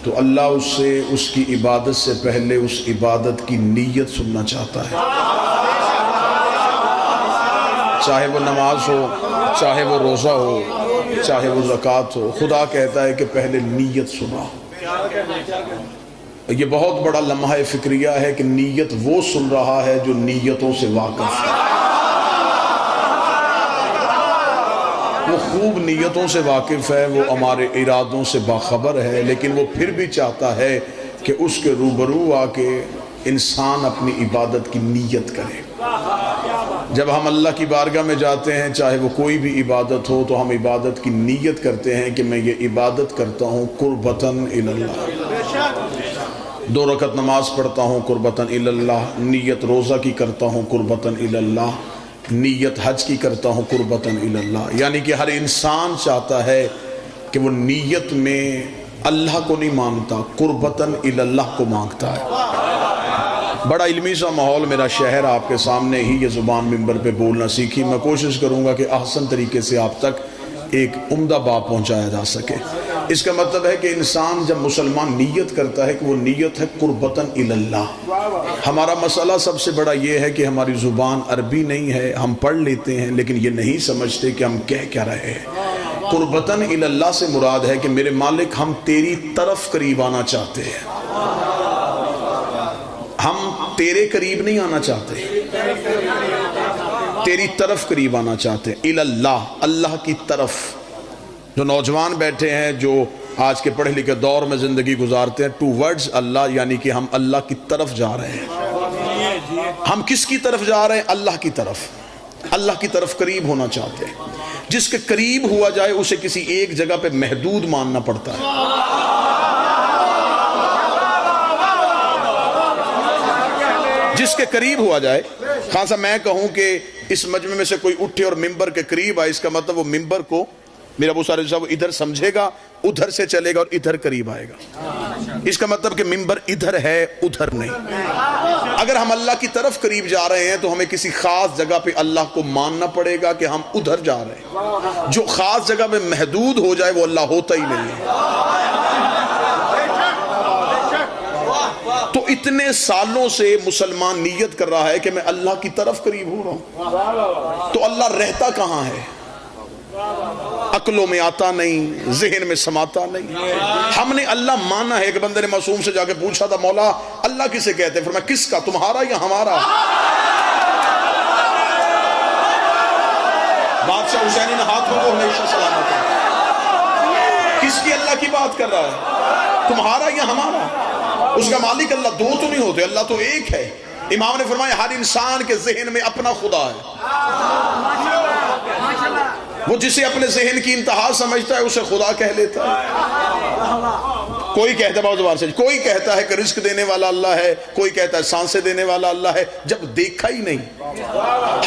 تو اللہ اس سے اس کی عبادت سے پہلے اس عبادت کی نیت سننا چاہتا ہے، چاہے وہ نماز ہو، چاہے وہ روزہ ہو، چاہے وہ زکوٰۃ ہو۔ خدا کہتا ہے کہ پہلے نیت سنا۔ یہ بہت بڑا لمحہ فکریہ ہے کہ نیت وہ سن رہا ہے جو نیتوں سے واقف ہے، وہ خوب نیتوں سے واقف ہے، وہ ہمارے ارادوں سے باخبر ہے، لیکن وہ پھر بھی چاہتا ہے کہ اس کے روبرو آ کے انسان اپنی عبادت کی نیت کرے۔ جب ہم اللہ کی بارگاہ میں جاتے ہیں، چاہے وہ کوئی بھی عبادت ہو، تو ہم عبادت کی نیت کرتے ہیں کہ میں یہ عبادت کرتا ہوں قربتاً الی اللہ۔ 2 رکعت نماز پڑھتا ہوں قربتاً الی اللہ، نیت روزہ کی کرتا ہوں قربتاً الی اللہ، نیت حج کی کرتا ہوں قربتاً الی اللہ۔ یعنی کہ ہر انسان چاہتا ہے کہ وہ نیت میں اللہ کو نہیں مانگتا، قربتاً الی اللہ کو مانگتا ہے۔ بڑا علمی سا ماحول میرا شہر، آپ کے سامنے ہی یہ زبان منبر پہ بولنا سیکھی۔ میں کوشش کروں گا کہ احسن طریقے سے آپ تک ایک عمدہ بات پہنچایا جا سکے۔ اس کا مطلب ہے کہ انسان جب مسلمان نیت کرتا ہے کہ وہ نیت ہے قربتاً الی اللہ۔ ہمارا مسئلہ سب سے بڑا یہ ہے کہ ہماری زبان عربی نہیں ہے، ہم پڑھ لیتے ہیں لیکن یہ نہیں سمجھتے کہ ہم کہہ کیا رہے ہیں۔ قربتاً الی اللہ سے مراد ہے کہ میرے مالک ہم تیری طرف قریب آنا چاہتے ہیں، ہم تیرے قریب نہیں آنا چاہتے، تیری طرف قریب آنا چاہتے ہیں۔ الی اللہ، اللہ کی طرف۔ جو نوجوان بیٹھے ہیں جو آج کے پڑھے لکھے دور میں زندگی گزارتے ہیں، ٹوورڈز اللہ، یعنی کہ ہم اللہ کی طرف جا رہے ہیں۔ ہم کس کی طرف جا رہے ہیں؟ اللہ کی طرف۔ اللہ کی طرف قریب ہونا چاہتے ہیں۔ جس کے قریب ہوا جائے اسے کسی ایک جگہ پہ محدود ماننا پڑتا ہے۔ جس کے قریب ہوا جائے، خاصا صاحب میں کہوں کہ اس مجمع میں سے کوئی اٹھے اور ممبر کے قریب آئے، اس کا مطلب وہ ممبر کو میرا ابو سارے صاحب ادھر سمجھے گا، ادھر سے چلے گا اور ادھر قریب آئے گا۔ اس کا مطلب کہ ممبر ادھر ہے، ادھر نہیں۔ اگر ہم اللہ کی طرف قریب جا رہے ہیں تو ہمیں کسی خاص جگہ پہ اللہ کو ماننا پڑے گا کہ ہم ادھر جا رہے ہیں۔ جو خاص جگہ پہ محدود ہو جائے وہ اللہ ہوتا ہی نہیں ہے۔ تو اتنے سالوں سے مسلمان نیت کر رہا ہے کہ میں اللہ کی طرف قریب ہو رہا ہوں، تو اللہ رہتا کہاں ہے؟ عقلوں میں آتا نہیں، ذہن میں سماتا نہیں۔ ہم نے اللہ مانا ہے۔ ایک بندے نے معصوم سے جا کے پوچھا تھا، مولا اللہ کسے کہتے ہیں؟ فرمایا کس کا، تمہارا یا ہمارا؟ بادشاہ حسینی نے ہاتھوں کو ہمیشہ سلامت ہے۔ کس کی اللہ کی بات کر رہا ہے؟ تمہارا یا ہمارا؟ اس کا مالک اللہ دو تو نہیں ہوتے، اللہ تو ایک ہے۔ امام نے فرمایا ہر انسان کے ذہن میں اپنا خدا ہے، وہ جسے اپنے ذہن کی انتہا سمجھتا ہے اسے خدا کہہ لیتا ہے۔ کوئی کہتا ہے بہت زبان سے، کوئی کہتا ہے کہ رزق دینے والا اللہ ہے، کوئی کہتا ہے سانسیں دینے والا اللہ ہے، جب دیکھا ہی نہیں۔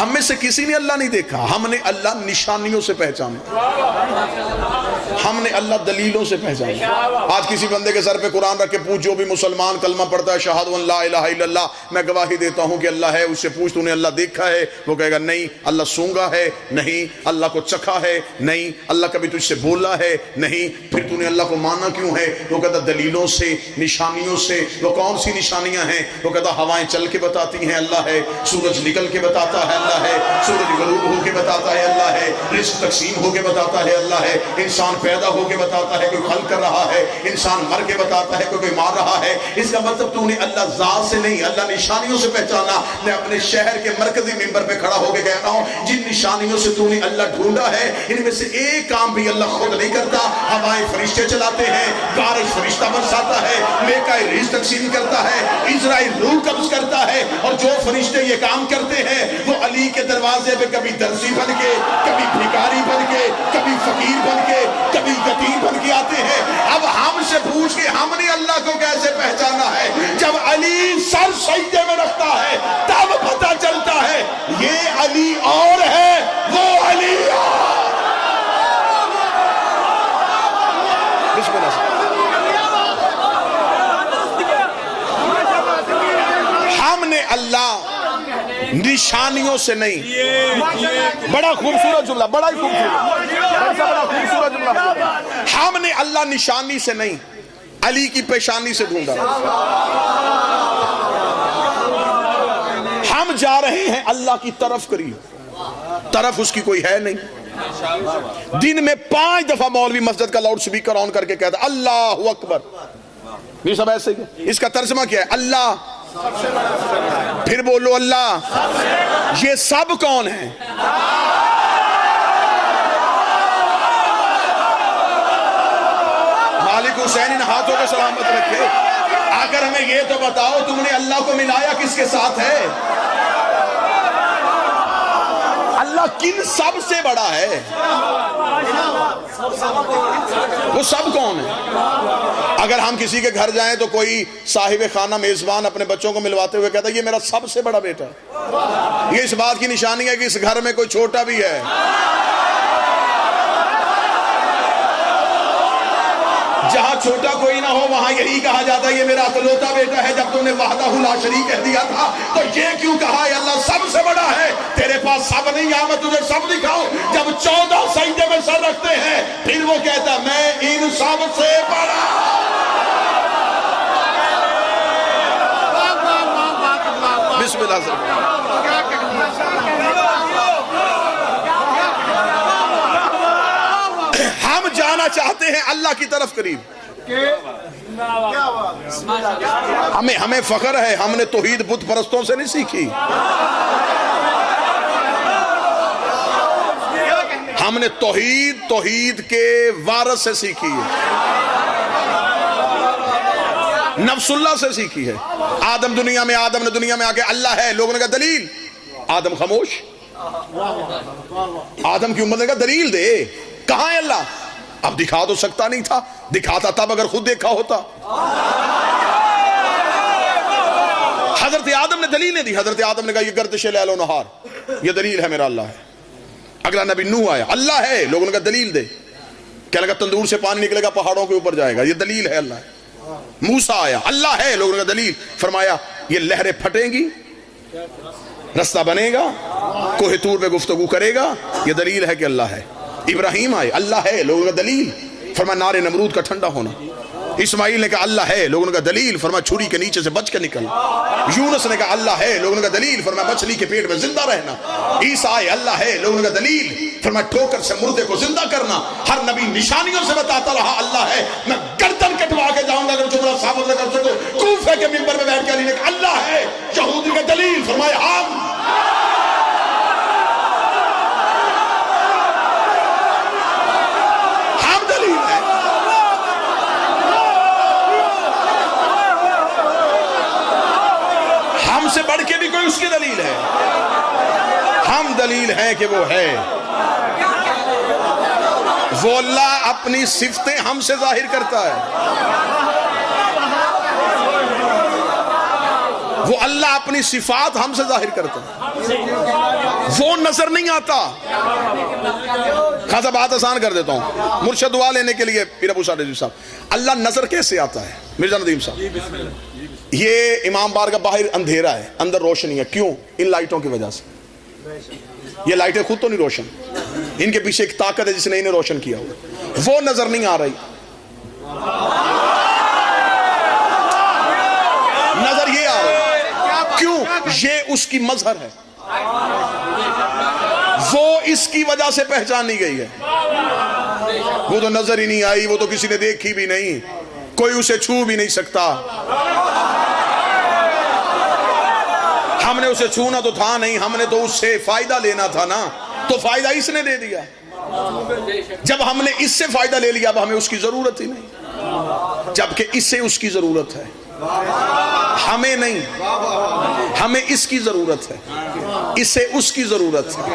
ہم میں سے کسی نے اللہ نہیں دیکھا، ہم نے اللہ نشانیوں سے پہچانا، ہم نے اللہ دلیلوں سے پہچانا۔ آج کسی بندے کے سر پہ قرآن رکھ کے پوچھ، جو بھی مسلمان کلمہ پڑھتا ہے شہادت ان لا الہ الا اللہ، میں گواہی دیتا ہوں کہ اللہ ہے، اس سے پوچھ تو نے اللہ دیکھا ہے؟ وہ کہے گا نہیں۔ اللہ سونگا ہے؟ نہیں۔ اللہ کو چکھا ہے؟ نہیں۔ اللہ کبھی تجھ سے بولا ہے؟ نہیں۔ پھر تو نے اللہ کو مانا کیوں ہے؟ وہ کہتا دلیلوں سے، نشانیوں سے۔ وہ کون سی نشانیاں ہیں؟ وہ کہتا ہوائیں چل کے بتاتی ہیں اللہ ہے، سورج نکل کے بتاتا ہے اللہ ہے، سورج غروب ہو کے بتاتا ہے اللہ ہے، رزق تقسیم ہو کے بتاتا ہے اللہ ہے، انسان پیدا ہو کے بتاتا ہے، کوئی خلق کر رہا ہے، انسان مر کے بتاتا ہے، کوئی مار رہا ہے۔ اس کا مطلب تو نے اللہ ذات سے نہیں، اللہ نشانیوں سے پہچانا۔ میں اپنے شہر کے مرکزی ممبر پہ کھڑا ہو کے کہتا ہوں، جن نشانیوں سے تو نے اللہ ڈھونڈا ہے، ان میں سے ایک کام بھی اللہ خود نہیں کرتا۔ ہوائیں فرشتے چلاتے ہیں، بارش فرشتہ برساتا ہے، میکائیل رزق تقسیم کرتا ہے، اسرائیل روح قبض کرتا ہے، اور جو فرشتے یہ کام کرتے ہیں وہ علی کے دروازے پہ کبھی درزی بن کے، کبھی بھکاری بن کے، کبھی فقیر بن کے، کبھی یتیم بن کے آتے ہیں۔ اب ہم سے پوچھ کے ہم نے اللہ کو کیسے پہچانا ہے؟ جب علی سر سجدے میں رکھتا ہے تب پتہ چلتا ہے یہ علی اور ہے، وہ علی اور۔ بسم اللہ سے ہم نے اللہ نشانیوں سے نہیں۔ بڑا خوبصورت جملہ، بڑا ہی خوبصورت جملہ۔ ہم نے اللہ نشانی سے نہیں، علی کی پیشانی سے ڈھونڈا. ہم جا رہے ہیں اللہ کی طرف قریب، طرف اس کی کوئی ہے نہیں. دن میں 5 دفعہ مولوی مسجد کا لاؤڈ سپیکر آن کر کے کہتا ہے اللہ اکبر. یہ سب ایسے ہی. اس کا ترجمہ کیا ہے؟ اللہ. پھر بولو اللہ. یہ سب کون ہیں؟ مالک حسین ان ہاتھوں کو سلامت رکھے. اگر ہمیں یہ تو بتاؤ تم نے اللہ کو ملایا کس کے ساتھ ہے؟ اللہ کن سب سے بڑا ہے؟ وہ سب کون ہے؟ اگر ہم کسی کے گھر جائیں تو کوئی صاحب خانہ میزبان اپنے بچوں کو ملواتے ہوئے کہتا ہے یہ میرا سب سے بڑا بیٹا ہے. یہ اس بات کی نشانی ہے کہ اس گھر میں کوئی چھوٹا بھی ہے. جہاں چھوٹا کوئی نہ ہو وہاں یہی کہا جاتا ہے یہ میرا اکلوتا بیٹا ہے. جب تم نے وحدہ لا شریک کہہ دیا تھا تو یہ کیوں کہا ہے اللہ سب سے بڑا ہے؟ تیرے پاس سب نہیں ہے، میں تجھے سب دکھاؤں. جب 14 سجدے میں سر رکھتے ہیں پھر وہ کہتا ہے میں ان سب سے بڑا. بسم اللہ سے. ہم جانا چاہتے ہیں اللہ کی طرف قریب. ہمیں فخر ہے ہم نے توحید بت پرستوں سے نہیں سیکھی. ہم نے توحید کے وارث سے سیکھی ہے، نفس اللہ سے سیکھی ہے. آدم نے دنیا میں آ کے اللہ ہے، لوگوں نے کہا دلیل. آدم خاموش. آدم کی امت نے کہا دلیل دے، کہاں ہے اللہ؟ اب دکھا تو سکتا نہیں تھا، دکھاتا تب اگر خود دیکھا ہوتا. حضرت آدم نے دلیل نہیں دی. حضرت آدم نے کہا یہ گردش لیل و نہار، یہ دلیل ہے میرا اللہ ہے. اگلا نبی نوح آیا، اللہ ہے، لوگوں نے کہا دلیل دے. کہنے لگا تندور سے پانی نکلے گا پہاڑوں کے اوپر جائے گا، یہ دلیل ہے اللہ ہے. موسیٰ آیا، اللہ ہے، لوگوں نے کہا دلیل. فرمایا یہ لہریں پھٹیں گی، رستہ بنے گا، کوہ طور پہ گفتگو کرے گا، یہ دلیل ہے کہ اللہ ہے. ابراہیم آئے، اللہ ہے، لوگوں نے کہا دلیل. فرمایا نار نمرود کا ٹھنڈا ہونا. اسماعیل نے کہا اللہ ہے، لوگوں نے کہا دلیل. فرمایا چھری کے نیچے سے بچ کے نکل. یونس نے کہا اللہ ہے، لوگوں نے کہا دلیل. فرمایا مچھلی کے پیٹ میں زندہ رہنا. عیسیٰ آئے، اللہ ہے، لوگوں نے کہا دلیل. فرمایا ٹھوکر سے مردے کو زندہ کرنا. ہر نبی نشانیوں سے بتاتا رہا اللہ ہے. میں گردن کٹوا کے جاؤں گا اگر جملہ ثابت نہ کر سکو. کوفہ کے منبر میں بیٹھ کے علی نے کہا اللہ ہے. یہودی کا دلیل. فرمایا ہم دلیل ہے. ہم سے بڑھ کے بھی کوئی اس کی دلیل ہے. ہم دلیل ہیں کہ وہ ہے. وہ اللہ اپنی صفتیں ہم سے ظاہر کرتا ہے. وہ اللہ اپنی صفات ہم سے ظاہر کرتا ہے. وہ نظر نہیں آتا. خاصا بات آسان کر دیتا ہوں مرشد دعا لینے کے لیے. پیر ابو سعد صاحب، اللہ نظر کیسے آتا ہے؟ مرزا ندیم صاحب، یہ امام بار کا باہر اندھیرا ہے، اندر روشنی ہے. کیوں؟ ان لائٹوں کی وجہ سے. یہ لائٹیں خود تو نہیں روشن، ان کے پیچھے ایک طاقت ہے جس نے انہیں روشن کیا ہوا. وہ نظر نہیں آ رہی. نظر یہ آ رہی. کیوں؟ یہ اس کی مظہر ہے. وہ اس کی وجہ سے پہچانی گئی ہے. وہ تو نظر ہی نہیں آئی، وہ تو کسی نے دیکھی بھی نہیں، کوئی اسے چھو بھی نہیں سکتا. ہم نے اسے چھونا تو تھا نہیں، ہم نے تو اس سے فائدہ لینا تھا نا، تو فائدہ اس نے دے دیا. جب ہم نے اس سے فائدہ لے لیا اب ہمیں اس کی ضرورت ہی نہیں، جبکہ اس سے اس کی ضرورت ہے. ہمیں نہیں، ہمیں اس کی ضرورت ہے، اسے اس کی ضرورت ہے.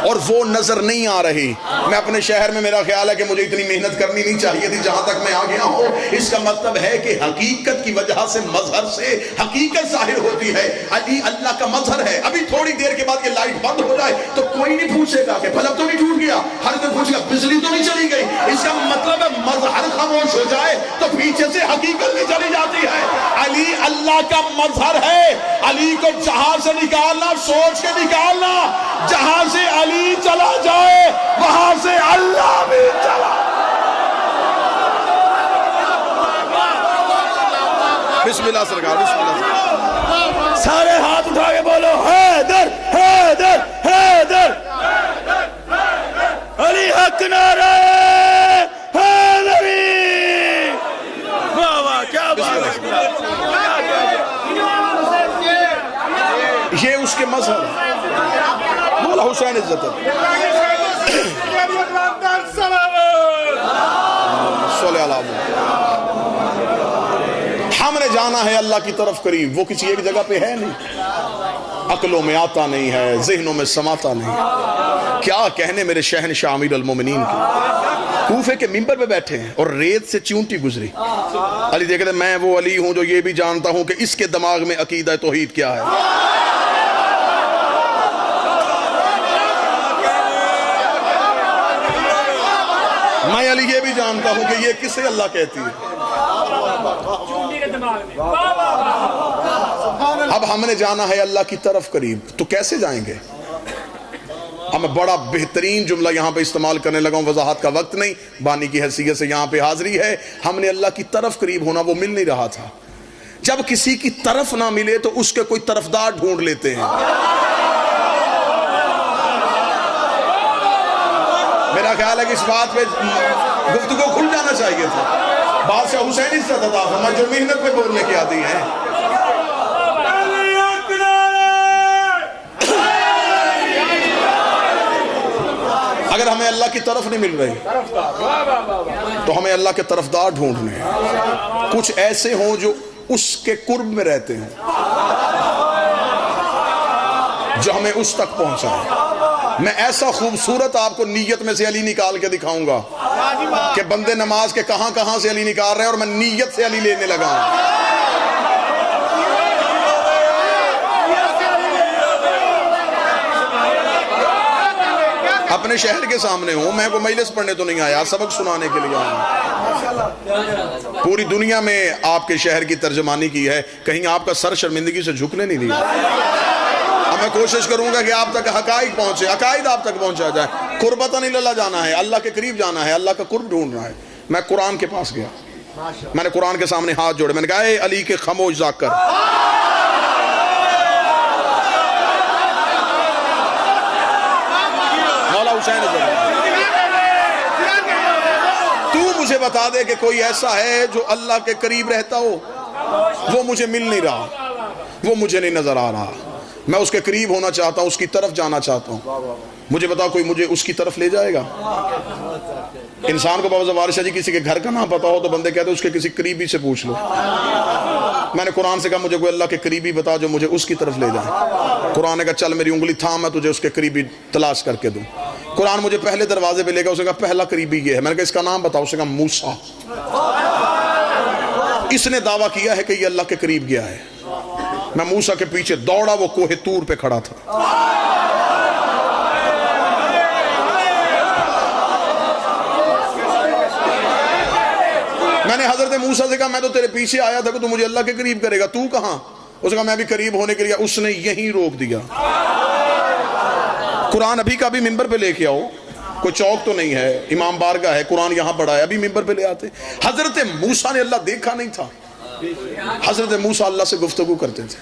اور وہ نظر نہیں آ رہی. میں اپنے شہر میں، میرا خیال ہے کہ مجھے اتنی محنت کرنی نہیں چاہیے تھی جہاں تک میں آ گیا ہوں. اس کا مطلب ہے کہ حقیقت کی وجہ سے مظہر سے حقیقت ظاہر ہوتی ہے. علی اللہ کا مظہر ہے. ابھی تھوڑی دیر کے بعد یہ لائٹ بند ہو جائے تو کوئی نہیں پوچھے گا کہ بلب تو نہیں ٹوٹ گیا، ہر کوئی پوچھے گا بجلی تو نہیں چلی گئی. اس کا مطلب ہے مظہر خاموش ہو جائے تو پیچھے سے حقیقت نہیں چلی جاتی ہے. علی اللہ کا مظہر ہے. علی کو جہاں سے نکالنا سوچ کے نکالنا. جہاں سے علی چلا جائے وہاں سے اللہ بھی چلا. بسم اللہ سرکار، بسم اللہ سرکار۔ سارے ہاتھ اٹھا کے بولو حیدر حیدر حیدر، علی حق نعرہ حیدری۔ واہ واہ کیا بات ہے، یہ اس کے مذہب ہے۔ مولا حسین عزت صلی اللہ علیہ وسلم۔ ہم نے جانا ہے اللہ کی طرف قریب، وہ کسی ایک جگہ پہ ہے نہیں، عقلوں میں آتا نہیں ہے، ذہنوں میں سماتا نہیں۔ کیا کہنے میرے شہنشاہ امیر المومنین کے، کوفے کے ممبر پہ بیٹھے ہیں اور ریت سے چونٹی گزری، علی دیکھتے ہیں میں وہ علی ہوں جو یہ بھی جانتا ہوں کہ اس کے دماغ میں عقیدہ توحید کیا ہے۔ میں علی یہ بھی جانتا ہوں کہ یہ کسے اللہ کہتی ہے۔ اب ہم نے جانا ہے اللہ کی طرف قریب، تو کیسے جائیں گے؟ اب میں بڑا بہترین جملہ یہاں پہ استعمال کرنے لگا ہوں، وضاحت کا وقت نہیں، بانی کی حیثیت سے یہاں پہ حاضری ہے۔ ہم نے اللہ کی طرف قریب ہونا، وہ مل نہیں رہا تھا۔ جب کسی کی طرف نہ ملے تو اس کے کوئی طرفدار ڈھونڈ لیتے ہیں۔ میرا خیال ہے کہ اس بات پہ گفتگو کھل جانا چاہیے تھا۔ بادشاہ حسین عزت عطا فرمائے جو محنت پہ بولنے کی عادی ہیں۔ اگر ہمیں اللہ کی طرف نہیں مل رہی تو ہمیں اللہ کے طرفدار ڈھونڈنے ہیں، کچھ ایسے ہوں جو اس کے قرب میں رہتے ہیں، جو ہمیں اس تک پہنچائیں۔ میں ایسا خوبصورت آپ کو نیت میں سے علی نکال کے دکھاؤں گا کہ بندے نماز کے کہاں کہاں سے علی نکال رہے ہیں اور میں نیت سے علی لینے لگا ہوں۔ اپنے شہر کے سامنے ہوں، میں کوئی مجلس پڑھنے تو نہیں آیا، سبق سنانے کے لیے آیا ہوں۔ پوری دنیا میں آپ کے شہر کی ترجمانی کی ہے، کہیں آپ کا سر شرمندگی سے جھکنے نہیں دیا۔ اب میں کوشش کروں گا کہ آپ تک حقائق پہنچے، عقائد آپ تک پہنچا جائے۔ قربتاً اللہ جانا ہے، اللہ کے قریب جانا ہے، اللہ کا قرب ڈھونڈنا ہے۔ میں قرآن کے پاس گیا، میں نے قرآن کے سامنے ہاتھ جوڑے، میں نے کہا اے علی کے خاموش ذاکر، مولا حسین تو مجھے بتا دے کہ کوئی ایسا ہے جو اللہ کے قریب رہتا ہو، وہ مجھے مل نہیں رہا، وہ مجھے نہیں نظر آ رہا، میں اس کے قریب ہونا چاہتا ہوں، اس کی طرف جانا چاہتا ہوں، مجھے بتا کوئی مجھے اس کی طرف لے جائے گا؟ انسان کو بابا وارث جی کسی کے گھر کا نام پتا ہو تو بندے کہتے ہیں اس کے کسی قریبی سے پوچھ لو۔ میں نے قرآن سے کہا مجھے کوئی اللہ کے قریبی بتا جو مجھے اس کی طرف لے جائے۔ قرآن نے کہا چل میری انگلی تھام، میں تجھے اس کے قریبی تلاش کر کے دوں۔ قرآن مجھے پہلے دروازے پہ لے گا، اس نے کہا پہلا قریبی یہ ہے، میں نے کہا اس کا نام بتاؤ، اس نے کہا موسیٰ۔ اس نے دعویٰ کیا ہے کہ یہ اللہ کے قریب گیا ہے۔ میں موسیٰ کے پیچھے دوڑا، وہ کوہ طور پہ کھڑا تھا۔ میں نے حضرت موسیٰ سے کہا میں تو تیرے پیچھے آیا تھا کہ تو مجھے اللہ کے قریب کرے گا، تو کہاں؟ اس نے کہا میں بھی قریب ہونے کے لیے، اس نے یہیں روک دیا۔ قرآن ابھی کا بھی ممبر پہ لے کے آؤ، کوئی چوک تو نہیں ہے، امام بارگاہ ہے، قرآن یہاں پڑھا ہے، ابھی ممبر پہ لے آتے۔ حضرت موسیٰ نے اللہ دیکھا نہیں تھا، حضرت موسیٰ اللہ سے گفتگو کرتے تھے۔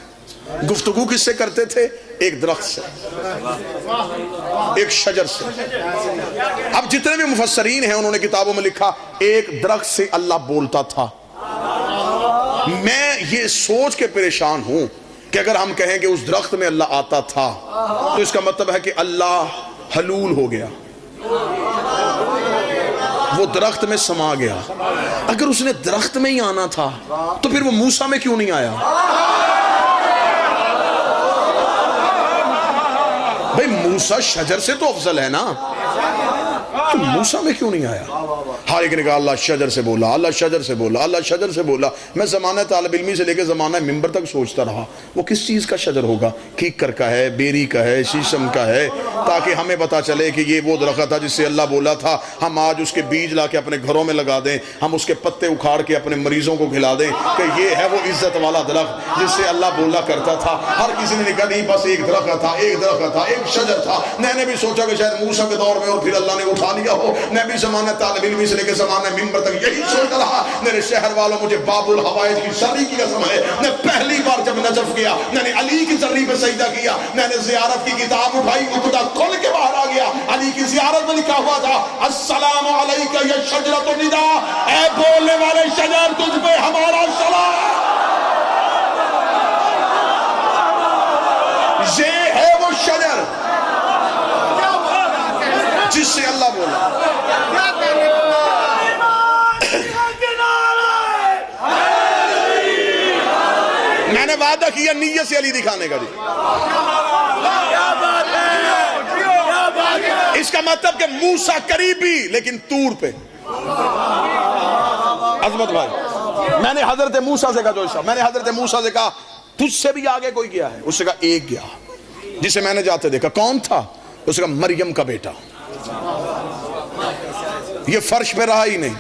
گفتگو کس سے کرتے تھے؟ ایک درخت سے، ایک شجر سے۔ اب جتنے بھی مفسرین ہیں انہوں نے کتابوں میں لکھا ایک درخت سے اللہ بولتا تھا۔ میں یہ سوچ کے پریشان ہوں کہ اگر ہم کہیں کہ اس درخت میں اللہ آتا تھا تو اس کا مطلب ہے کہ اللہ حلول ہو گیا، وہ درخت میں سما گیا۔ اگر اس نے درخت میں ہی آنا تھا تو پھر وہ موسیٰ میں کیوں نہیں آیا؟ بھئی موسیٰ شجر سے تو افضل ہے نا، تو موسیٰ میں کیوں نہیں آیا؟ ہر ایک نے کہا اللہ شجر سے بولا، اللہ شجر سے بولا، اللہ شجر سے بولا۔ میں زمانہ طالب علمی سے لے کے زمانہ ممبر تک سوچتا رہا وہ کس چیز کا شجر ہوگا، کیکر کا ہے، بیری کا ہے، شیشم کا ہے، تاکہ ہمیں پتا چلے کہ یہ وہ درخت تھا جس سے اللہ بولا تھا۔ ہم آج اس کے بیج لا کے اپنے گھروں میں لگا دیں، ہم اس کے پتے اکھاڑ کے اپنے مریضوں کو کھلا دیں کہ یہ ہے وہ عزت والا درخت جس سے اللہ بولا کرتا تھا۔ ہر کسی نے کہا نہیں بس ایک درخت تھا، ایک درخت تھا، ایک شجر تھا۔ میں نے بھی سوچا کہ شاید موسیٰ کے دور میں اور پھر اللہ نے اٹھا لیا ہو۔ میں بھی زمانہ طالب علمی سے لے نبی کے زمانے منبر تک یہی سوچتا رہا، میرے شہر والوں مجھے باب الحوائج کی زری کی قسم ہے، میں پہلی بار جب نجف گیا میں نے علی کی زری پہ سجدہ کیا، میں نے زیارت کی کتاب اٹھائی، عقدہ کھل کے باہر آ گیا، علی کی زیارت میں لکھا ہوا تھا السلام علیکہ یا شجرۃ النداء، اے بولنے والے شجر تجھ پہ ہمارا سلام۔ یہ ہے وہ شجر جس سے اللہ بولا۔ میں نے وعدہ کیا نیت سے علی دکھانے کا، اس کا مطلب کہ موسیٰ قریبی لیکن طور پہ۔ عظمت بھائی، میں نے حضرت موسیٰ سے کہا، جو عیسیٰ میں نے حضرت موسیٰ سے کہا تجھ سے بھی آگے کوئی گیا ہے؟ اس سے کہا ایک گیا جسے میں نے جاتے دیکھا۔ کون تھا؟ اس سے کہا مریم کا بیٹا، یہ فرش پہ رہا ہی نہیں۔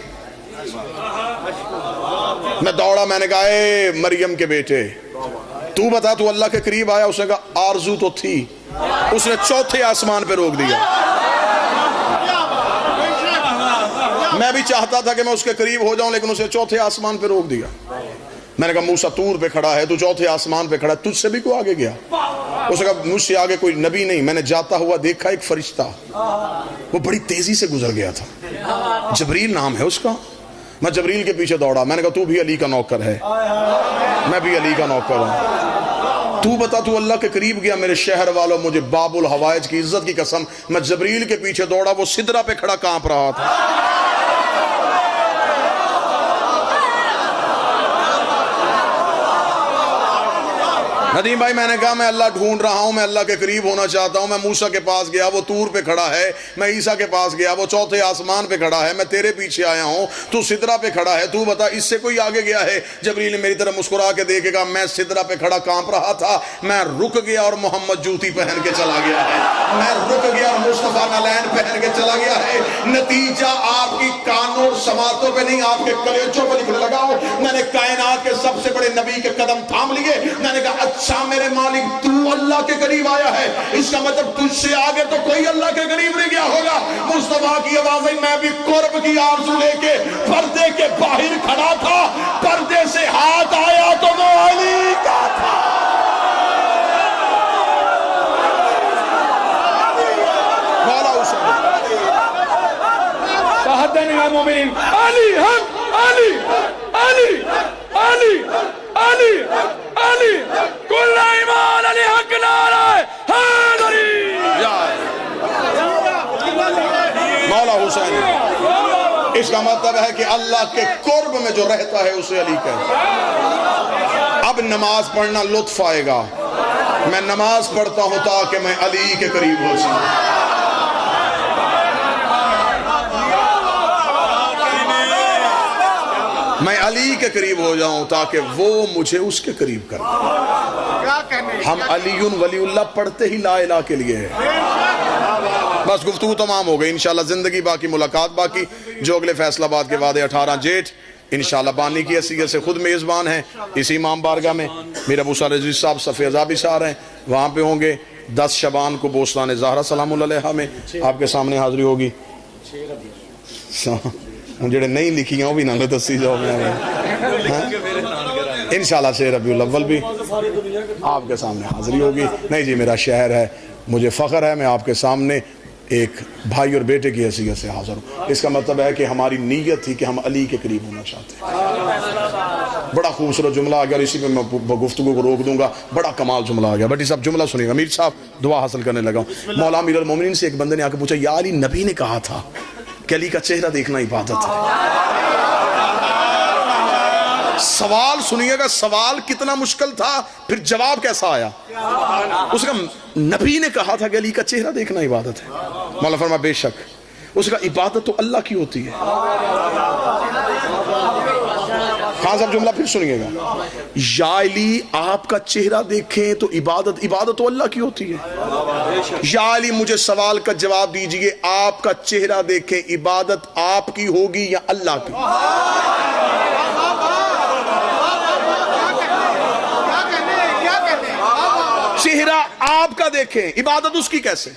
میں دوڑا، میں نے کہا اے مریم کے بیٹے تو بتا تو اللہ کے قریب آیا؟ اس نے کہا آرزو تو تھی۔ اس نے چوتھے آسمان پہ روک دیا۔ میں بھی چاہتا تھا کہ میں اس کے قریب ہو جاؤں لیکن اسے چوتھے آسمان پہ روک دیا۔ میں نے کہا موسیٰ طور پہ کھڑا ہے، تو چوتھے آسمان پہ کھڑا ہے، تجھ سے بھی کوئی آگے گیا؟ اس نے کہا مجھ سے آگے کوئی نبی نہیں، میں نے جاتا ہوا دیکھا ایک فرشتہ، وہ بڑی تیزی سے گزر گیا تھا، جبریل نام ہے اس کا۔ میں جبریل کے پیچھے دوڑا، میں نے کہا تو بھی علی کا نوکر ہے؟ میں بھی علی کا نوکر ہوں۔ تو بتا تو اللہ کے قریب گیا؟ میرے شہر والوں مجھے باب الحوائج کی عزت کی قسم، میں جبریل کے پیچھے دوڑا، وہ سدرہ پہ کھڑا کانپ رہا تھا۔ ندیم بھائی میں نے کہا میں اللہ ڈھونڈ رہا ہوں، میں اللہ کے قریب ہونا چاہتا ہوں۔ میں موسیٰ کے پاس گیا، وہ طور پہ کھڑا ہے، میں عیسیٰ کے پاس گیا، وہ چوتھے آسمان پہ کھڑا ہے، میں تیرے پیچھے آیا ہوں، تو سدرہ پہ کھڑا ہے، تو بتا اس سے کوئی آگے گیا ہے؟ جبریل نے میری طرف مسکرا کے دیکھے گا، میں سدرہ پہ کھڑا کانپ رہا تھا، میں رک گیا اور محمد جوتی پہن کے چلا گیا ہے، میں رک گیا اور مصطفیٰ نالین پہن کے چلا گیا ہے۔ نتیجہ آپ کی کانوں اور سماعتوں پہ نہیں، آپ کے کلیجوں پہ لکھنے لگا ہوں۔ میں نے کائنات کے سب سے بڑے نبی کے قدم تھام لیے، میں نے کہا اچھا میرے مالک تو اللہ کے قریب آیا ہے، اس کا مطلب تجھ سے آگے تو کوئی اللہ کے قریب نہیں گیا ہوگا۔ مصطفیٰ کی آواز ہے، میں بھی قرب کی آرزو لے کے پردے کے باہر کھڑا تھا، پردے سے ہاتھ آیا تو وہ علی کا تھا۔ مولا حسین تحدن یا مومنین، علی ہم علی علی علی علی علی کل ایمان علی حق نعرہ حیدری۔ مولا حسین اس کا مطلب ہے کہ اللہ کے قرب میں جو رہتا ہے اسے علی کہتے ہیں۔ اب نماز پڑھنا لطف آئے گا، میں نماز پڑھتا ہوں تاکہ میں علی کے قریب ہو سکوں۔ میں علی کے قریب ہو جاؤں تاکہ وہ مجھے اس کے قریب کرے۔ ہم علی ولی اللہ پڑھتے ہی لا الہ کے لیے ہے۔ بس گفتگو تمام ہو گئی، انشاءاللہ زندگی باقی، ملاقات باقی۔ جو اگلے فیصلہ آباد کے بعد 18 جیٹھ انشاءاللہ بانی کی حیثیت سے خود میزبان ہیں اسی امام بارگاہ میں، میرا ابو صالح عزیز صاحب صفِ عذابی سے آ رہے ہیں، وہاں پہ ہوں گے۔ 10 شعبان کو بوستان زہرہ سلام اللہ علیہا میں آپ کے سامنے حاضری ہوگی۔ جڑے نہیں لکھی ہیں وہ بھی نہ دسی جاؤ میں انشاءاللہ 6 ربیع الاول بھی آپ کے سامنے حاضری ہوگی۔ نہیں جی میرا شہر ہے، مجھے فخر ہے، میں آپ کے سامنے ایک بھائی اور بیٹے کی حیثیت سے حاضر ہوں۔ اس کا مطلب ہے کہ ہماری نیت تھی کہ ہم علی کے قریب ہونا چاہتے ہیں۔ بڑا خوبصورت جملہ آ گیا، اسی پہ میں گفتگو کو روک دوں گا، بڑا کمال جملہ آ گیا، بٹ یہ سب جملہ سنیے گا۔ امیر صاحب دعا حاصل کرنے لگا ہوں۔ مولا امیر المومنین سے ایک بندے نے آ کے پوچھا، یا علی نبی نے کہا تھا کہ علی کا چہرہ دیکھنا عبادت ہے۔ سوال سنیے گا، سوال کتنا مشکل تھا، پھر جواب کیسا آیا۔ اس کا نبی نے کہا تھا کہ علی کا چہرہ دیکھنا عبادت ہے۔ مولا فرما بے شک۔ اس کا عبادت تو اللہ کی ہوتی ہے۔ خان صاحب جملہ پھر سنیے گا، یا علی آپ کا چہرہ دیکھیں تو عبادت تو اللہ کی ہوتی ہے۔ یا علی مجھے سوال کا جواب دیجئے، آپ کا چہرہ دیکھیں عبادت آپ کی ہوگی یا اللہ کی؟ چہرہ آپ کا دیکھیں عبادت اس کی کیسے؟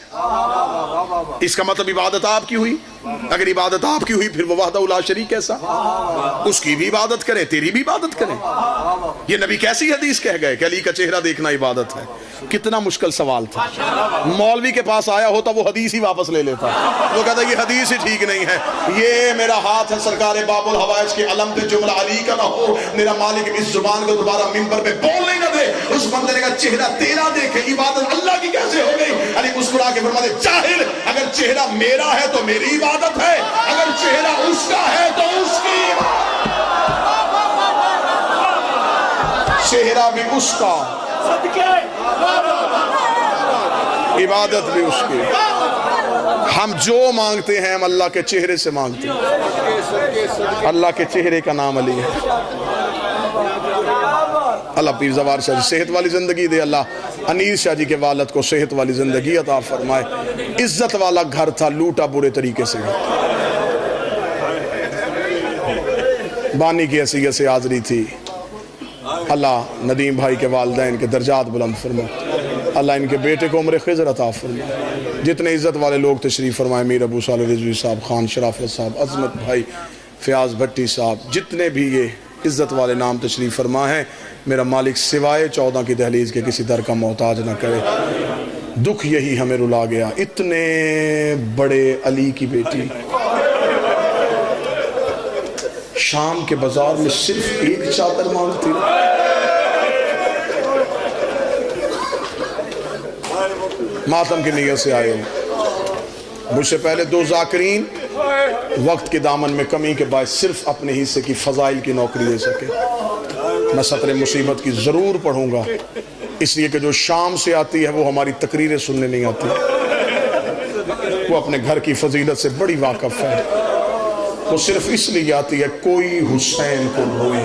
اس کا مطلب عبادت آپ کی ہوئی، اگر عبادت آپ کی ہوئی پھر وہ وحدہ لا شریک کیسا؟ اس کی بھی عبادت کریں، تیری بھی عبادت کریں۔ یہ نبی کیسی حدیث کہہ گئے کہ علی کا چہرہ دیکھنا عبادت ہے؟ کتنا مشکل سوال تھا۔ مولوی کے پاس آیا ہوتا وہ حدیث ہی واپس لے لیتا، وہ کہتا یہ حدیث ہی ٹھیک نہیں ہے۔ یہ میرا ہاتھ ہے سرکار باب الحوائج کے علم پہ، جملہ علی کا نہ ہو، میرا مالک اس زبان کو دوبارہ ممبر پہ بولنے نہ دے۔ اس بندے کا چہرہ تیرا دیکھے، عبادت اللہ کی کیسے ہو گئی؟ علی مسکرا کے فرماتے جاہل، اگر چہرہ میرا ہے تو میری عبادت ہے، اگر چہرہ اس کا ہے تو اس کی چہرہ بھی اس کا، عبادت بھی اس کی۔ ہم جو مانگتے ہیں ہم اللہ کے چہرے سے مانگتے ہیں، اللہ کے چہرے کا نام علی ہے۔ اللہ پیر زوار شاہ جی صحت والی زندگی دے، اللہ انیر شاہ جی کے والد کو صحت والی زندگی عطا فرمائے۔ عزت والا گھر تھا، لوٹا برے طریقے سے گیا۔ بانی کی حیثیت سے حاضری تھی۔ اللہ ندیم بھائی کے والدین کے درجات بلند فرمائے، اللہ ان کے بیٹے کو عمر خضر عطا فرمائے۔ جتنے عزت والے لوگ تشریف فرمائے، میر ابو صالح رضوی صاحب، خان شرافت صاحب، عظمت بھائی، فیاض بھٹی صاحب، جتنے بھی یہ عزت والے نام تشریف فرما ہیں، میرا مالک سوائے 14 کی دہلیز کے کسی در کا محتاج نہ کرے۔ دکھ یہی ہمیں رلا گیا، اتنے بڑے علی کی بیٹی شام کے بازار میں صرف ایک چادر مانگتی۔ ماتم کی نیت سے آئے ہو، مجھ سے پہلے 2 ذاکرین وقت کے دامن میں کمی کے باعث صرف اپنے حصے کی فضائل کی نوکری دے سکے۔ میں سطر مصیبت کی ضرور پڑھوں گا، اس لیے کہ جو شام سے آتی ہے وہ ہماری تقریریں سننے نہیں آتی، وہ اپنے گھر کی فضیلت سے بڑی واقف ہے۔ وہ صرف اس لیے آتی ہے کوئی حسین کو روئے۔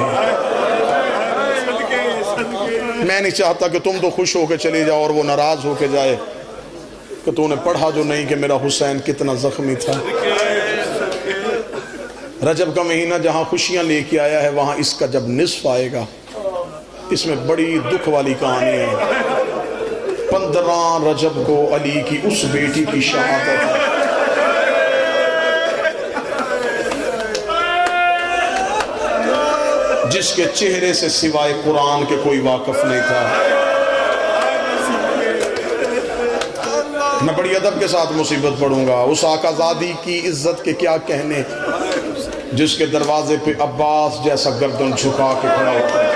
میں نہیں چاہتا کہ تم تو خوش ہو کے چلی جاؤ اور وہ ناراض ہو کے جائے کہ تو نے پڑھا جو نہیں کہ میرا حسین کتنا زخمی تھا۔ رجب کا مہینہ جہاں خوشیاں لے کے آیا ہے، وہاں اس کا جب نصف آئے گا، اس میں بڑی دکھ والی کہانی ہے۔ 15 رجب کو علی کی اس بیٹی کی شہادت ہے۔ جس کے چہرے سے سوائے قرآن کے کوئی واقف نہیں تھا۔ میں بڑی ادب کے ساتھ مصیبت پڑھوں گا۔ اس آقا زادی کی عزت کے کیا کہنے، جس کے دروازے پہ عباس جیسا گردن جھکا کے کھڑا ہوتا ہے۔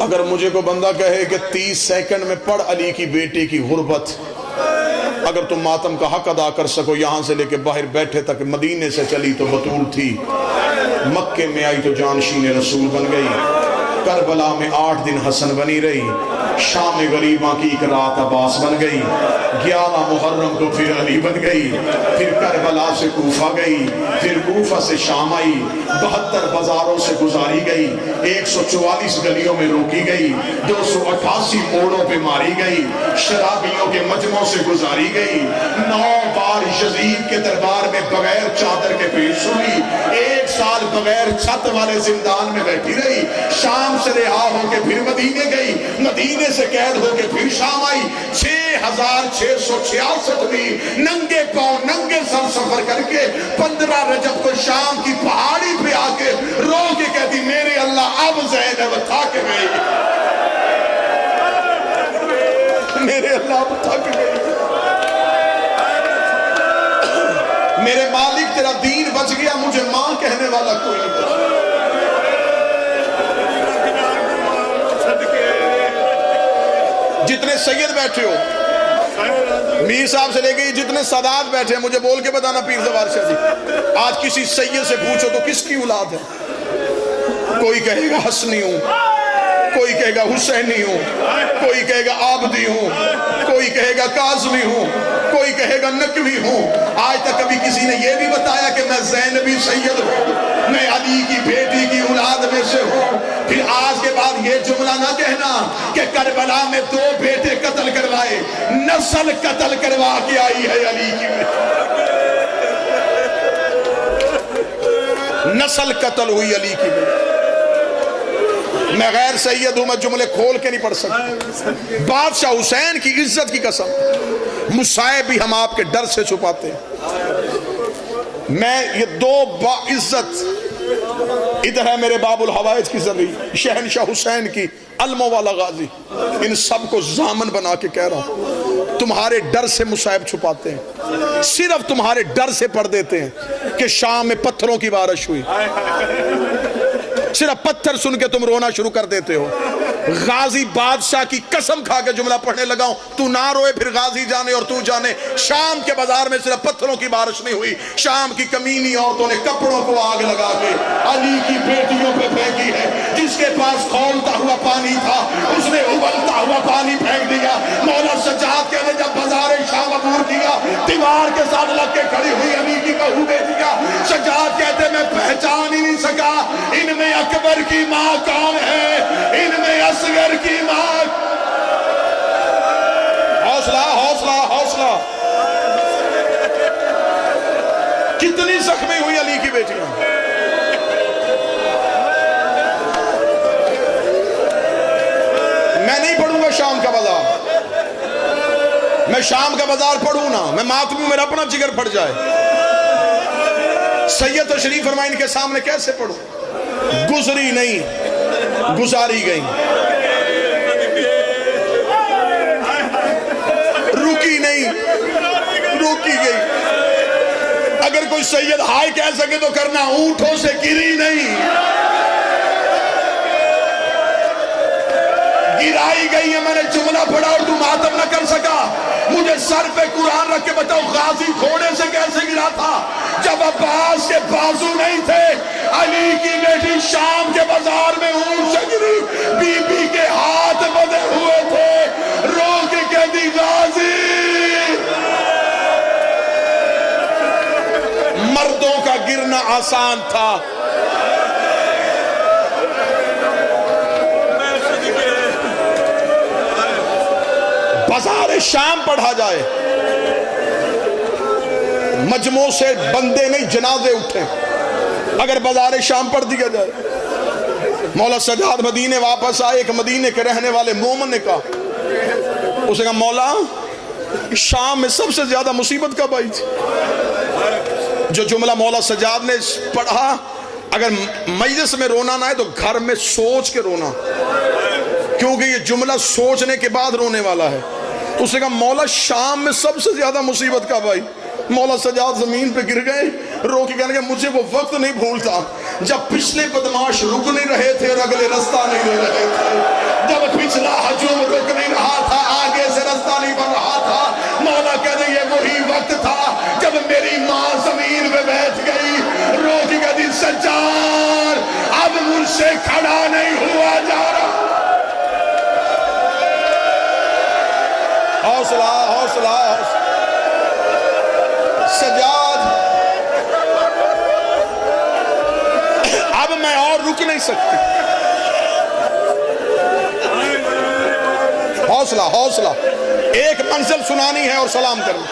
اگر مجھے کو بندہ کہے کہ 30 سیکنڈ میں پڑھ علی کی بیٹی کی غربت، اگر تم ماتم کا حق ادا کر سکو، یہاں سے لے کے باہر بیٹھے تک، مدینے سے چلی تو بطول تھی، مکے میں آئی تو جانشین رسول بن گئی، کربلا میں 8 دن حسن بنی رہی، شام غریباں کی ایک رات عباس بن گئی، 11 محرم کو پھر علی بن گئی، پھر کربلا سے کوفہ گئی، پھر کوفہ سے شام آئی، 72 بازاروں سے گزاری گئی، 144 گلیوں میں روکی گئی، 288 موڑوں پہ ماری گئی، شرابیوں کے مجمعوں سے گزاری گئی، 9 بار یزید کے دربار میں بغیر چادر کے پیش ہوئی، 1 سال بغیر چھت والے زندان میں بیٹھی رہی، شام سے رہا ہو کے پھر مدینے گئی، مدینے سے قید ہو کے پھر شام آئی، 6666 بھی ننگے پاؤں ننگے سر سفر کر کے 15 رجب کو شام کی پہاڑی پہ آ کے رو کے کہتی میرے اللہ اب زینب تھک گئی، میرے اللہ اب تھک گئی، میرے مالک تیرا دین بچ گیا، مجھے ماں کہنے والا کوئی نہیں بچ گیا۔ جتنے سید بیٹھے ہو، میر صاحب سے لے کے جتنے سادات بیٹھے ہیں، مجھے بول کے بتانا پیر زوار شاہ جی، آج کسی سید سے پوچھو تو کس کی اولاد ہے؟ کوئی کہے گا حسنی ہوں، کوئی کہے گا حسینی ہوں، کوئی کہے گا عابدی ہوں، کوئی کہے گا کاظمی ہوں، کوئی کہے گا نقوی ہوں۔ آج تک کبھی کسی نے یہ بھی بتایا کہ میں زینبی سید ہوں، میں علی کی بیٹی کی اولاد میں سے ہوں؟ پھر آج کے بعد یہ جملہ نہ کہنا کہ کربلا میں 2 بیٹے قتل کروائے، نسل قتل کروا کے آئی ہے علی کی بیٹی، نسل قتل ہوئی علی کی بیٹی۔ میں غیر سید ہوں، میں جملے کھول کے نہیں پڑھ سکتا۔ بادشاہ حسین کی عزت کی قسم، مصائب بھی ہم آپ کے ڈر سے چھپاتے ہیں۔ میں یہ دو باعزت، ادھر ہے میرے باب الحوائج کی زمین، شہنشاہ حسین کی علموں والا غازی، ان سب کو ضامن بنا کے کہہ رہا ہوں، تمہارے ڈر سے مصائب چھپاتے ہیں، صرف تمہارے ڈر سے پڑھ دیتے ہیں کہ شام میں پتھروں کی بارش ہوئی، صرف پتھر سن کے تم رونا شروع کر دیتے ہو۔ غازی بادشاہ کی قسم کھا کے جملہ پڑھنے لگا ہوں، تو نہ روئے پھر غازی جانے اور تو جانے، شام کے بازار میں صرف پتھروں کی بارش نہیں ہوئی، شام کی کمینی عورتوں نے کپڑوں کو آگ لگا کے علی کی بیٹیوں پہ پھینکی ہے۔ جس کے پاس کھولتا ہوا پانی تھا اس نے ابلتا ہوا پانی پھینک دیا۔ مولا سجاد کہتے جب بازار شام عبور کیا، دیوار کے ساتھ لگ کے کھڑی ہوئی علی کی بہو بیٹیاں، سجاد کہتے میں پہچان ہی نہیں سکا ان میں اکبر کی ماں کون ہے، ان میں اصغر کی ماں۔ حوصلہ حوصلہ حوصلہ، کتنی زخمی ہوئی علی کی بیٹیاں۔ میں نہیں پڑھوں گا شام کا بازار، میں شام کا بازار پڑھوں نا، میں ماتمی میرا اپنا جگر پھٹ جائے۔ سید تشریف فرمائے ان کے سامنے کیسے پڑھوں؟ گزری نہیں گزاری گئی، رکی نہیں روکی گئی۔ اگر کوئی سید ہائے کہہ سکے تو کرنا، اونٹوں سے گری نہیں، گرائی گئی ہے۔ میں نے جملہ پڑھا اور تو ماتم نہ کر سکا، مجھے سر پہ قرآن رکھ کے بتاؤ غازی گھوڑے سے کیسے گرا تھا؟ جب عباس کے بازو نہیں تھے، علی کی بیٹی شام کے بازار میں اونٹ سے گری، بی بی کے ہاتھ بندھے ہوئے تھے، رو کے کہتی غازی۔ مردوں کا گرنا آسان تھا، بازار شام پڑھا جائے، مجموع سے بندے نہیں جنازے اٹھے اگر بازار شام پڑھ دیا جائے۔ مولا سجاد مدینے واپس آئے، ایک مدینے کے رہنے والے مومن نے کہا، اس نے کہا مولا شام میں سب سے زیادہ مصیبت کب آئی تھی؟ جو جملہ مولا سجاد نے پڑھا، اگر مجلس میں رونا نہ ہے تو گھر میں سوچ کے رونا، کیونکہ یہ جملہ سوچنے کے بعد رونے والا ہے۔ اس نے کہا مولا شام میں سب سے زیادہ مصیبت کب آئی؟ مولا سجاد زمین پہ گر گئے، رو کے کہنے کہ مجھے وہ وقت نہیں بھولتا جب پچھلے بدماش رک نہیں رہے تھے اور اگلے رستہ نہیں دے رہے تھے، جب پچھلا ہجوم رک نہیں رہا تھا، آگے سے رستہ نہیں بن رہا تھا۔ مولا کہنے یہ وہی وقت تھا جب میری ماں زمین پہ بیٹھ گئی، رو کے کہتی سجاد اب مجھ سے کھڑا نہیں ہوا جا رہا۔ حوصلہ حوصلہ سجاد، اب میں اور رک نہیں سکتی۔ حوصلہ حوصلہ، ایک منزل سنانی ہے اور سلام کرنا۔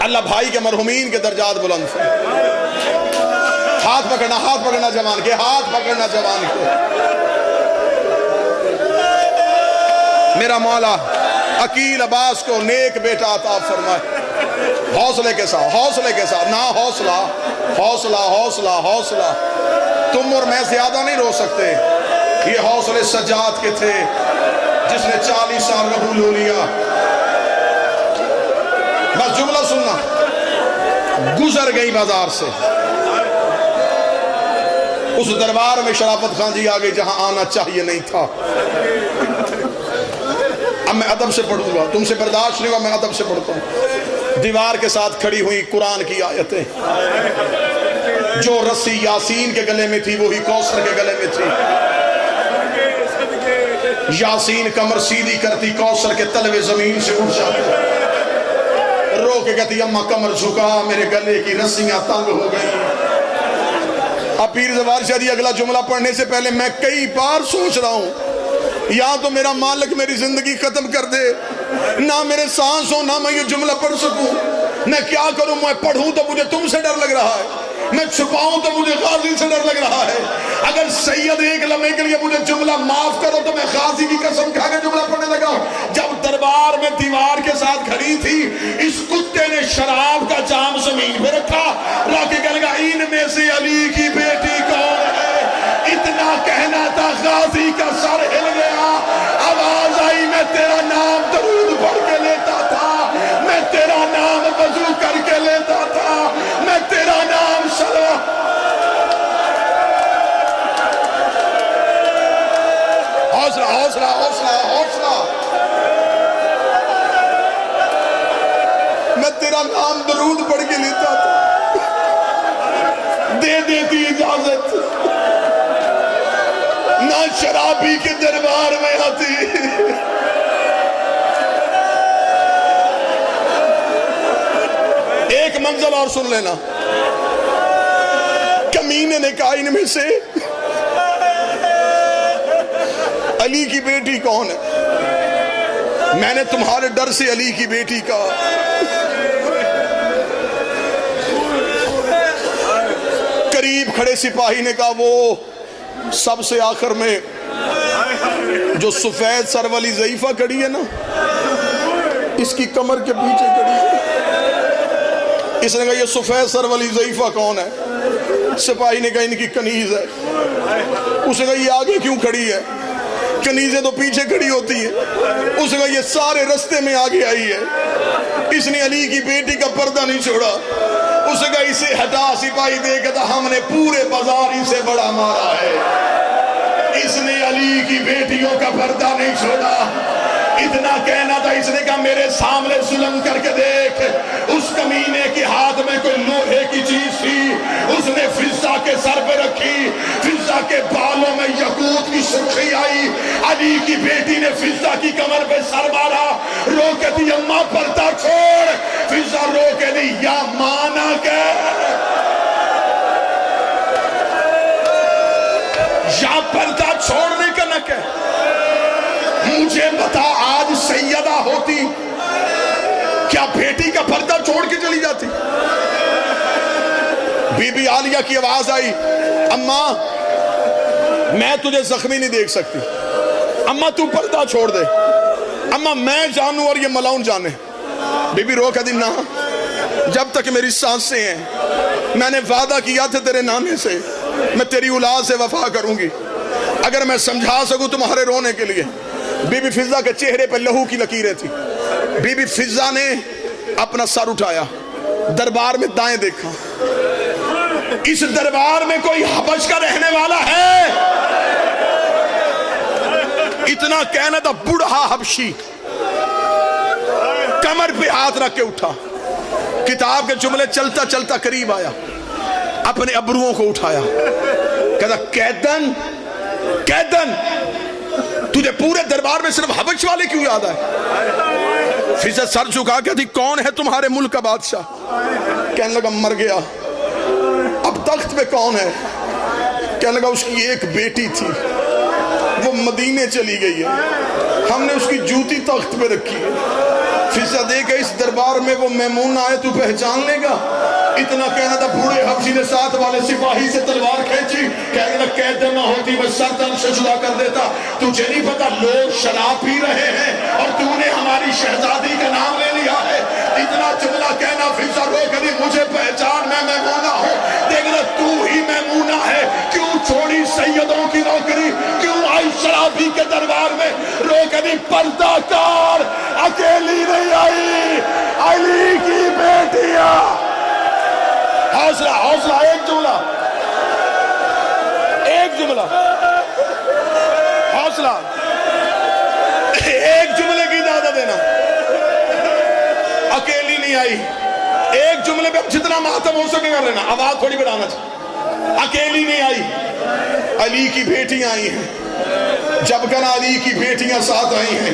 اللہ بھائی کے مرحومین کے درجات بلند فرمائے۔ ہاتھ پکڑنا جوان کے، ہاتھ پکڑنا جوان کے۔ میرا مولا عقیل عباس کو نیک بیٹا عطا فرمائے، حوصلے کے ساتھ نہ حوصلہ حوصلہ حوصلہ حوصلہ۔ تم اور میں زیادہ نہیں رو سکتے، یہ حوصلے سجاد کے تھے جس نے 40 سال رحول ہو لیا۔ بس جملہ سننا، گزر گئی بازار سے، اس دربار میں شرافت خان جی آگے جہاں آنا چاہیے نہیں تھا۔ اب میں ادب سے پڑھوں گا، تم سے برداشت نہیں ہوگا، میں ادب سے پڑھتا ہوں۔ دیوار کے ساتھ کھڑی ہوئی قرآن کی آیتیں، جو رسی یاسین کے گلے میں تھی وہی کوثر کے گلے میں تھی۔ یاسین کمر سیدھی کرتی، کوثر کے تلوے زمین سے اٹھ جاتے، رو کے کہتی اماں کمر جھکا، میرے گلے کی رسیاں تنگ ہو گئی۔ اب پیر زوار شاہ جی اگلا جملہ پڑھنے سے پہلے میں کئی بار سوچ رہا ہوں، یا تو میرا مالک میری زندگی ختم کر دے، نہ میرے سانس ہو، نہ میں یہ جملہ پڑھ سکوں، میں کیا کروں؟ میں پڑھوں تو مجھے تم سے ڈر لگ رہا ہے، میں چھپاؤں تو مجھے غازی سے ڈر لگ رہا ہے. اگر سید ایک لمحے کے لیے مجھے جملہ معاف کرو تو میں غازی کی قسم کھا کے جملہ پڑھنے لگا ہوں. جب دربار میں دیوار کے ساتھ کھڑی تھی, اس کتے نے شراب کا جام زمین پہ رکھا, رکھ کے کہنے لگا ان میں سے علی کی بیٹی کون ہے. اتنا کہنا تھا, غازی کا سر ہل گیا. آواز آئی, میں تیرا نام درود پڑھ کے لیتا تھا, میں تیرا نام وضو کر کے لیتا تھا, میں تیرا نام صلوات. حوصلہ حوصلہ حوصلہ حوصلہ. میں تیرا نام درود پڑھ کے لیتا تھا, دے دیتی اجازت, نہ شرابی کے دربار میں آتی. ایک منزل اور سن لینا. کمینے نے کہا ان میں سے علی کی بیٹی کون ہے. میں نے تمہارے ڈر سے علی کی بیٹی کا. قریب کھڑے سپاہی نے کہا وہ سب سے آخر میں جو سفید سر والی ضعیفہ کھڑی ہے نا, اس کی کمر کے پیچھے کھڑی ہے. اس نے کہا یہ سفید سر والی ضعیفہ کون ہے. سپاہی نے کہا ان کی کنیز ہے. اس نے کہا یہ آگے کیوں کھڑی ہے. کنیزیں تو پیچھے کھڑی ہوتی ہیں. اس نے کہا یہ سارے رستے میں آگے آئی ہے. اس نے علی کی بیٹی کا پردہ نہیں چھوڑا. اس نے کہا اسے ہٹا. سپاہی دیکھا تھا ہم نے پورے بازار ہی سے بڑا مارا ہے. اس نے علی کی بیٹیوں کا پردہ نہیں چھوڑا. اتنا کہنا تھا, اس نے کہا میرے سامنے ظلم کر کے دیکھ. اس کمینے کے ہاتھ میں کوئی لوہے کی چیز تھی, اس نے فضہ کے سر پہ رکھی. فضہ کے بالوں میں یاقوت کی سرخی آئی. علی کی بیٹی نے فضہ کی کمر پہ سر مارا. رو کے دی اماں پردہ چھوڑ. فضہ رو کے دی یا مانا کہ یا پردہ چھوڑنے کا نہ کہ. مجھے بتا آج سیدہ ہوتی کیا بیٹی کا پردہ چھوڑ کے چلی جاتی. بی بی عالیہ کی آواز آئی, اماں میں تجھے زخمی نہیں دیکھ سکتی, اماں تو پردہ چھوڑ دے, اماں میں جانوں اور یہ ملاؤن جانے. بی بی رو کہتی نہ, جب تک میری سانسیں ہیں میں نے وعدہ کیا تھا تیرے نانے سے میں تیری اولاد سے وفا کروں گی. اگر میں سمجھا سکوں تمہارے رونے کے لیے. بی بی فضہ کے چہرے پہ لہو کی لکیریں تھی. بی بی فضہ نے اپنا سر اٹھایا, دربار میں دائیں دیکھا. اس دربار میں کوئی حبش کا رہنے والا ہے. اتنا کہنا تھا, بڑھا حبشی کمر پہ ہاتھ رکھ کے اٹھا. کتاب کے جملے چلتا چلتا قریب آیا, اپنے ابروؤں کو اٹھایا, کہتا قیدن قیدن تجھے پورے دربار میں صرف حبش والے کیوں یاد آئے. فضہ سر جھکا کہتی کون ہے تمہارے ملک کا بادشاہ. کہنے لگا مر گیا. اب تخت پہ کون ہے. کہنے لگا اس کی ایک بیٹی تھی, وہ مدینے چلی گئی ہے, ہم نے اس کی جوتی تخت پہ رکھی ہے. فضہ دیکھا اس دربار میں وہ میمونہ ہے, تو پہچان لے گا. اتنا کہنا تھا, بوڑھے حبشی نے ساتھ والے سپاہی سے تلوار کھینچی. کہنے لگا قید نہ ہوتی میں سر تن سے جدا کر دیتا. تجھے نہیں پتا لوگ شراب پی رہے ہیں اور تو نے ہماری شہزادی کا نام لے لیا ہے. اتنا جملہ کہنا, فضہ رو کری مجھے پہچان, میں میمونہ ہوں. دیکھنا تو ہی میمونہ ہے. کیوں چھوڑی سیدوں کی نوکری, کیوں آئی شرابی کے دربار میں. رو کری پردہ کار اکیلی نہیں آئی, علی کی بیٹیاں. حوصلہ حوصلہ, ایک جملہ ایک جملہ, حوصلہ ایک جملے کی اجازت دینا. اکیلی نہیں آئی, ایک جملے پہ جتنا ماتم ہو سکے کر لینا, آواز تھوڑی بڑھانا چاہیے. اکیلی نہیں آئی, علی کی بیٹیاں آئی ہیں. جب کنا علی کی بیٹیاں ساتھ آئی ہیں,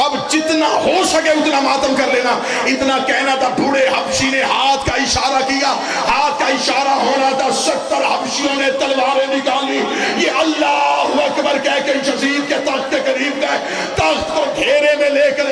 اب جتنا ہو سکے اتنا ماتم کر لینا. اتنا کہنا تھا, بوڑھے حبشی نے ہاتھ کا اشارہ کیا. ہاتھ کا اشارہ ہونا تھا, 70 حبشیوں نے تلواریں نکالی. یہ اللہ اکبر کہہ کے یزید کے تخت کے قریب گئے. تخت کو گھیرے میں لے کر